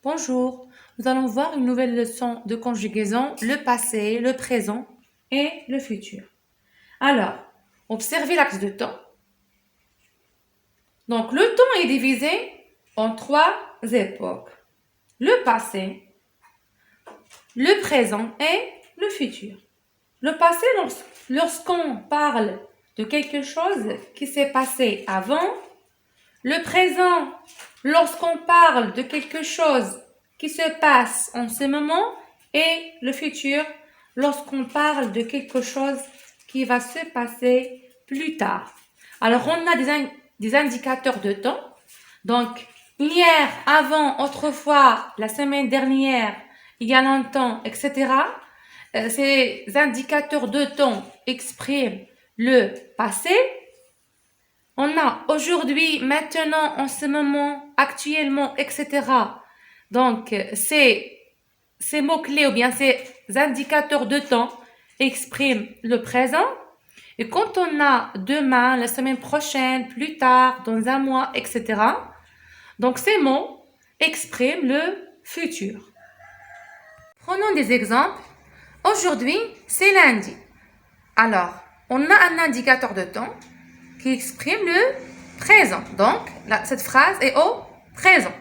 Bonjour, nous allons voir une nouvelle leçon de conjugaison, le passé, le présent et le futur. Alors, observez l'axe de temps. Donc, le temps est divisé en trois époques. Le passé, le présent et le futur. Le passé, lorsqu'on parle de quelque chose qui s'est passé avant. Le présent, lorsqu'on parle de quelque chose qui se passe en ce moment. Et le futur, lorsqu'on parle de quelque chose qui va se passer plus tard. Alors, on a des indicateurs de temps. Donc, hier, avant, autrefois, la semaine dernière, il y a longtemps, etc. Ces indicateurs de temps expriment le passé. On a aujourd'hui, maintenant, en ce moment, actuellement, etc. Donc, ces mots-clés ou bien ces indicateurs de temps expriment le présent. Et quand on a demain, la semaine prochaine, plus tard, dans un mois, etc. Donc, ces mots expriment le futur. Prenons des exemples. Aujourd'hui, c'est lundi. Alors, on a un indicateur de temps qui exprime le présent. Donc, cette phrase est au présent.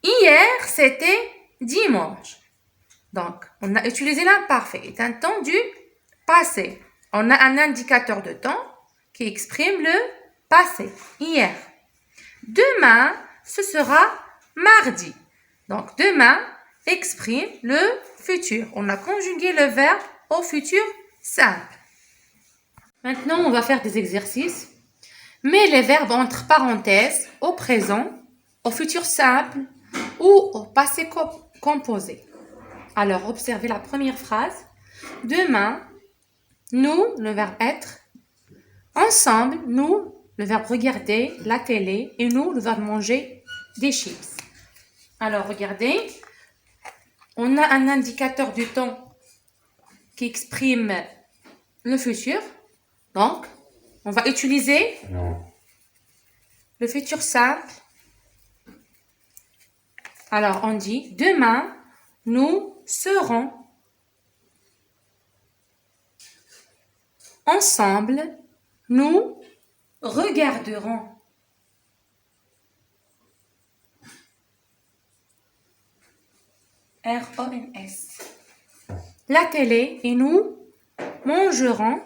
Hier, c'était dimanche. Donc, on a utilisé l'imparfait. C'est un temps du passé. On a un indicateur de temps qui exprime le passé. Hier. Demain, ce sera mardi. Donc, demain exprime le futur. On a conjugué le verbe au futur simple. Maintenant, on va faire des exercices. Mets les verbes entre parenthèses au présent, au futur simple ou au passé composé. Alors, observez la première phrase. Demain, nous, le verbe être. Ensemble, nous, le verbe regarder la télé. Et nous, le verbe manger des chips. Alors, regardez. On a un indicateur du temps qui exprime le futur. Donc, on va utiliser le futur simple. Alors, on dit, demain, nous serons ensemble, nous regarderons. R-O-N-S. La télé et nous mangerons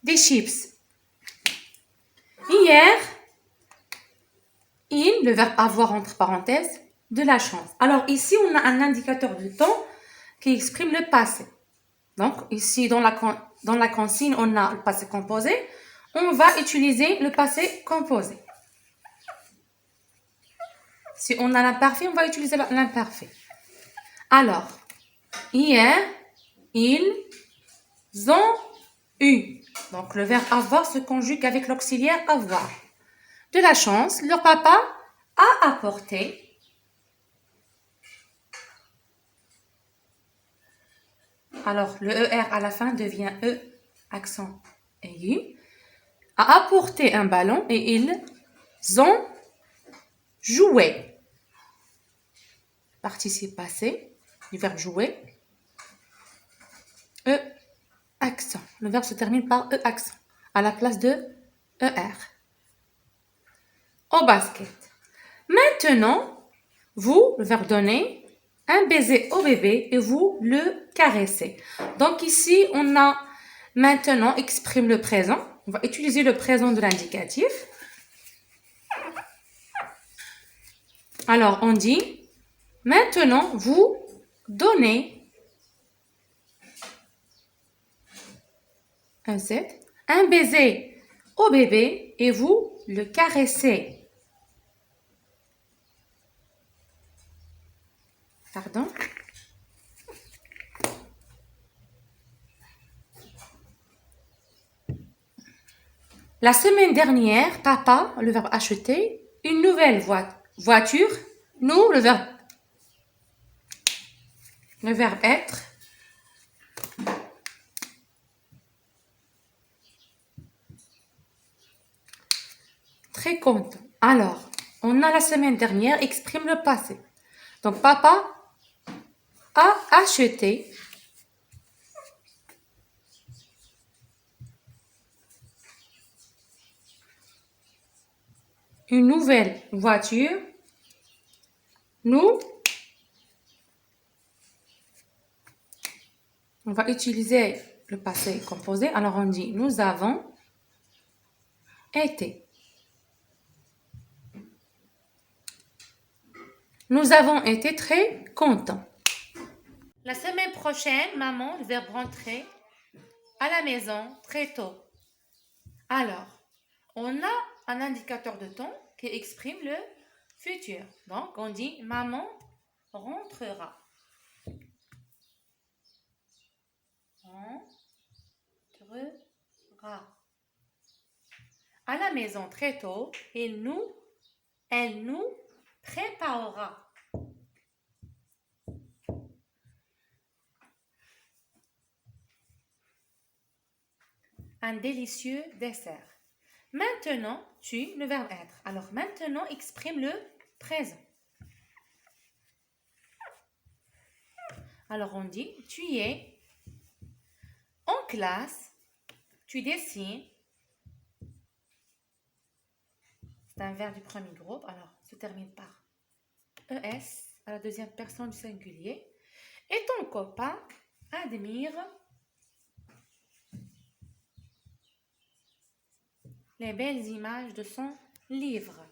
des chips. Hier, il, le verbe avoir entre parenthèses, de la chance. Alors ici, on a un indicateur de temps qui exprime le passé. Donc ici, dans la consigne, on a le passé composé. On va utiliser le passé composé. Si on a l'imparfait, on va utiliser l'imparfait. Alors, hier, ils ont eu. Donc, le verbe avoir se conjugue avec l'auxiliaire avoir. De la chance, leur papa a apporté. Alors, le ER à la fin devient E, accent aigu. A apporté un ballon et ils ont joué. Participe passé du verbe jouer. E, accent. Le verbe se termine par E, accent, à la place de ER. Au basket. Maintenant, vous, le verbe donner, un baiser au bébé et vous le caressez. Donc ici, on a maintenant exprime le présent. On va utiliser le présent de l'indicatif. Alors, on dit, maintenant, vous donnez un baiser au bébé et vous le caressez. Pardon. La semaine dernière, papa, le verbe acheter, une nouvelle voiture. Nous, le verbe être. content. Alors, on a la semaine dernière, exprime le passé. Donc, papa a acheté une nouvelle voiture. Nous, on va utiliser le passé composé. Alors, on dit nous avons été. Nous avons été très contents. La semaine prochaine, maman, le verbe rentrer à la maison très tôt. Alors, on a un indicateur de temps qui exprime le futur. Donc, on dit maman rentrera. Rentrera. À la maison très tôt et elle nous préparera. Un délicieux dessert. Maintenant, tu, le verbe être. Alors, maintenant exprime le présent. Alors, on dit, tu es en classe, tu dessines. C'est un verbe du premier groupe. Alors, se termine par ES à la deuxième personne du singulier. Et ton copain admire les belles images de son livre.